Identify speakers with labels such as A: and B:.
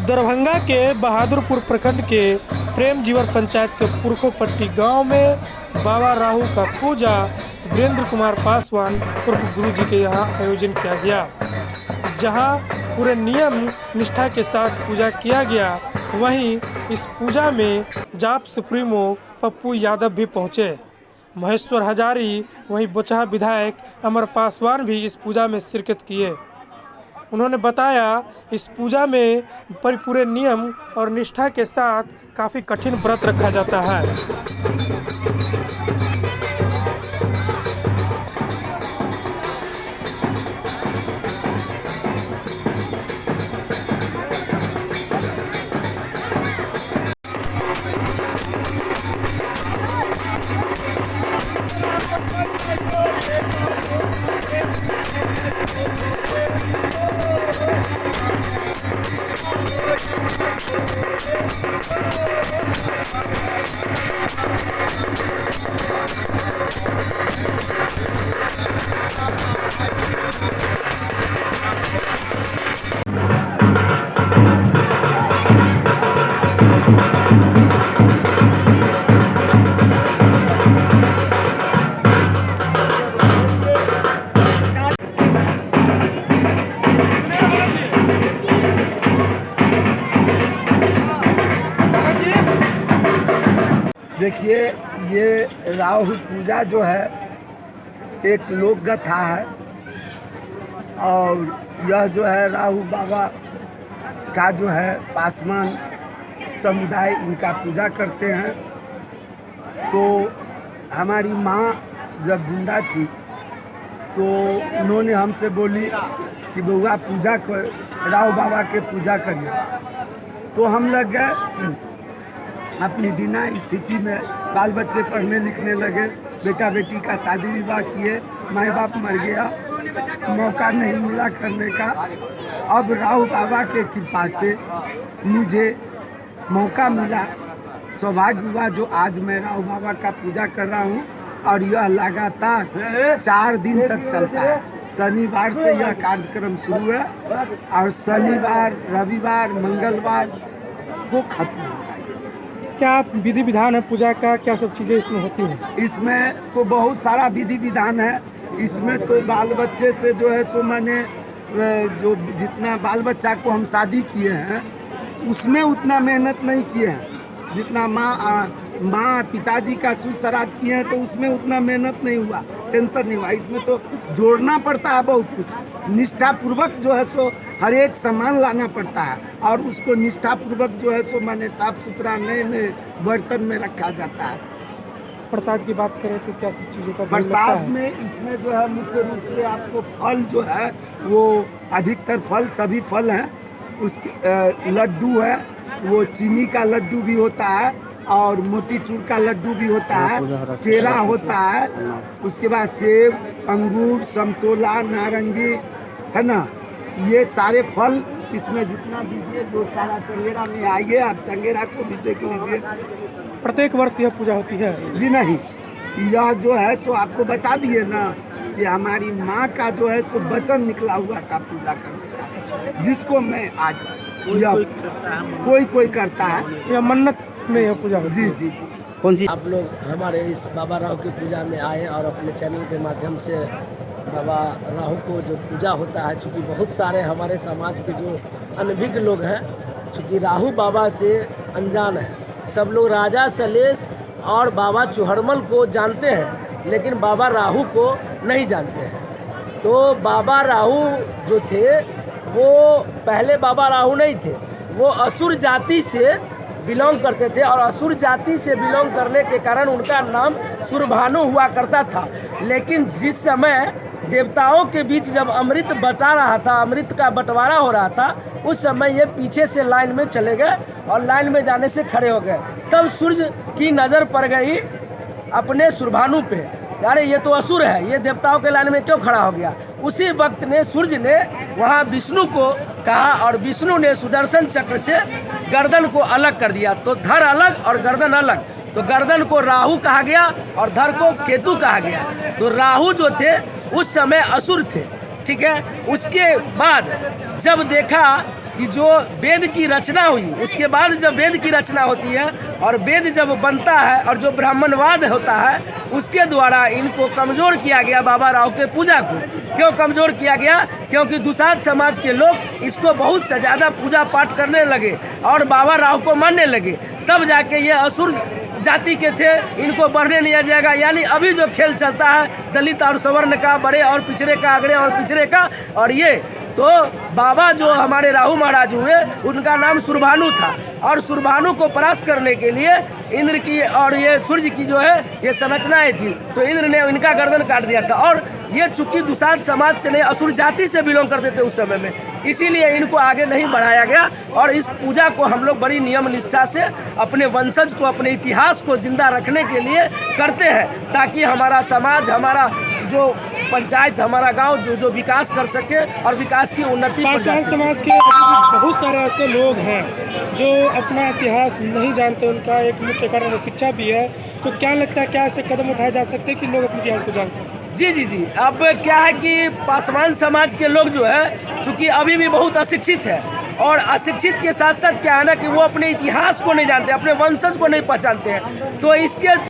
A: दरभंगा के बहादुरपुर प्रखंड के प्रेम जीवन पंचायत के पुरखोपट्टी गांव में बाबा राहु का पूजा वीरेंद्र कुमार पासवान उर्फ गुरु जी के यहाँ आयोजन किया गया, जहां पूरे नियम निष्ठा के साथ पूजा किया गया। वहीं इस पूजा में जाप सुप्रीमो पप्पू यादव भी पहुंचे। महेश्वर हजारी वहीं बोचहा विधायक अमर पासवान भी इस पूजा में शिरकत किए। उन्होंने बताया इस पूजा में पूरे नियम और निष्ठा के साथ काफ़ी कठिन व्रत रखा जाता है।
B: देखिए, ये राहु पूजा जो है एक लोक कथा है और यह जो है राहु बाबा का जो है पासवान समुदाय इनका पूजा करते हैं। तो हमारी माँ जब जिंदा थी तो उन्होंने हमसे बोली कि बउआ पूजा कर, राहु बाबा के पूजा करिए। तो हम लग गए अपनी दीना स्थिति में, बाल बच्चे पढ़ने लिखने लगे, बेटा बेटी का शादी विवाह किए, माँ बाप मर गया, मौका नहीं मिला करने का। अब राहु बाबा के कृपा से मुझे मौका मिला, सौभाग्य हुआ जो आज मैं राहु बाबा का पूजा कर रहा हूँ। और यह लगातार 4 दिन तक चलता है। शनिवार से यह कार्यक्रम शुरू है और शनिवार, रविवार, मंगलवार को खत्म होगा।
A: क्या विधि विधान है पूजा का, क्या सब चीज़ें इसमें होती हैं?
B: इसमें तो बहुत सारा विधि विधान है। इसमें तो बाल बच्चे से जो है सो मैंने जो जितना बाल बच्चा को हम शादी किए हैं उसमें उतना मेहनत नहीं किए हैं। जितना माँ पिताजी का सुश्राद्ध किए हैं तो उसमें उतना मेहनत नहीं हुआ, टेंशन नहीं हुआ। इसमें तो जोड़ना पड़ता है बहुत कुछ, निष्ठापूर्वक जो है सो हर एक सामान लाना पड़ता है और उसको निष्ठापूर्वक जो है सो मैंने साफ सुथरा नए बर्तन में रखा जाता है।
A: प्रसाद की बात करें तो क्या सब चीज़ों का
B: प्रसाद में इसमें जो है मुख्य रूप से आपको फल जो है वो अधिकतर फल, सभी फल हैं। उसके लड्डू है, वो चीनी का लड्डू भी होता है और मोतीचूर का लड्डू भी होता है, केला होता है, उसके बाद सेब, अंगूर, संतोला, नारंगी, है ना, ये सारे फल इसमें जितना दीजिए। जो सारा चंगेरा में आइए, आप चंगेरा को भी देख लीजिए।
A: प्रत्येक वर्ष यह पूजा होती है?
B: जी नहीं, यह जो है सो आपको बता दिए ना कि हमारी माँ का जो है सो वचन निकला हुआ था पूजा करने का, जिसको मैं आज कोई करता है।
A: यह मन्नत में यह पूजा होती है?
B: जी।
C: कौन सी? आप लोग हमारे इस बाबा राहु की पूजा में आए और अपने चैनल के माध्यम से बाबा राहु को जो पूजा होता है, चूँकि बहुत सारे हमारे समाज के जो अनभिज्ञ लोग हैं, चूँकि राहु बाबा से अनजान है। सब लोग राजा सलेश और बाबा चुहड़मल को जानते हैं लेकिन बाबा राहु को नहीं जानते हैं। तो बाबा राहु जो थे वो पहले बाबा राहु नहीं थे, वो असुर जाति से बिलोंग करते थे और असुर जाति से बिलोंग करने के कारण उनका नाम सुरभानु हुआ करता था। लेकिन जिस समय देवताओं के बीच जब अमृत बटा रहा था, अमृत का बंटवारा हो रहा था, उस समय ये पीछे से लाइन में चले गए और लाइन में जाने से खड़े हो गए। तब सूर्य की नज़र पड़ गई अपने सुरभानु पे, अरे ये तो असुर है, ये देवताओं के लाइन में क्यों खड़ा हो गया। उसी वक्त ने सूर्य ने वहाँ विष्णु को कहा और विष्णु ने सुदर्शन चक्र से गर्दन को अलग कर दिया। तो धड़ अलग और गर्दन अलग, तो गर्दन को राहु कहा गया और धड़ को केतु कहा गया। तो राहु जो थे उस समय असुर थे, ठीक है। उसके बाद जब देखा कि जो वेद की रचना हुई, उसके बाद जब वेद की रचना होती है और वेद जब बनता है और जो ब्राह्मणवाद होता है उसके द्वारा इनको कमज़ोर किया गया बाबा राव के पूजा को। क्यों कमज़ोर किया गया? क्योंकि दुसाध समाज के लोग इसको बहुत से ज़्यादा पूजा पाठ करने लगे और बाबा राव को मानने लगे। तब जाके ये असुर जाति के थे, इनको बढ़ने नहीं जाएगा। यानी अभी जो खेल चलता है दलित और सवर्ण का, बड़े और पिछड़े का, अगड़े और पिछड़े का, और ये तो बाबा जो हमारे राहु महाराज हुए उनका नाम सुरभानु था और सुरभानु को परास्त करने के लिए इंद्र की और ये सूर्य की जो है ये संरचनाएं थी, तो इंद्र ने इनका गर्दन काट दिया था। और ये चूंकि दुसाध समाज से नहीं असुर जाति से बिलोंग करते थे उस समय में, इसीलिए इनको आगे नहीं बढ़ाया गया। और इस पूजा को हम लोग बड़ी नियम निष्ठा से अपने वंशज को, अपने इतिहास को जिंदा रखने के लिए करते हैं, ताकि हमारा समाज, हमारा जो पंचायत, हमारा गांव जो विकास कर सके और विकास की उन्नति पर जा
A: पासवान
C: सके।
A: समाज के अभी भी बहुत सारे ऐसे लोग हैं जो अपना इतिहास नहीं जानते, उनका एक मुख्य कारण शिक्षा भी है। तो क्या लगता है, क्या ऐसे कदम उठाए जा सकते हैं कि लोग अपने इतिहास को जान सकें?
C: जी। अब क्या है कि पासवान समाज के लोग जो है चूँकि अभी भी बहुत अशिक्षित है, और अशिक्षित के साथ साथ क्या है ना कि वो अपने इतिहास को नहीं जानते, अपने वंशज को नहीं पहचानते हैं। तो इसके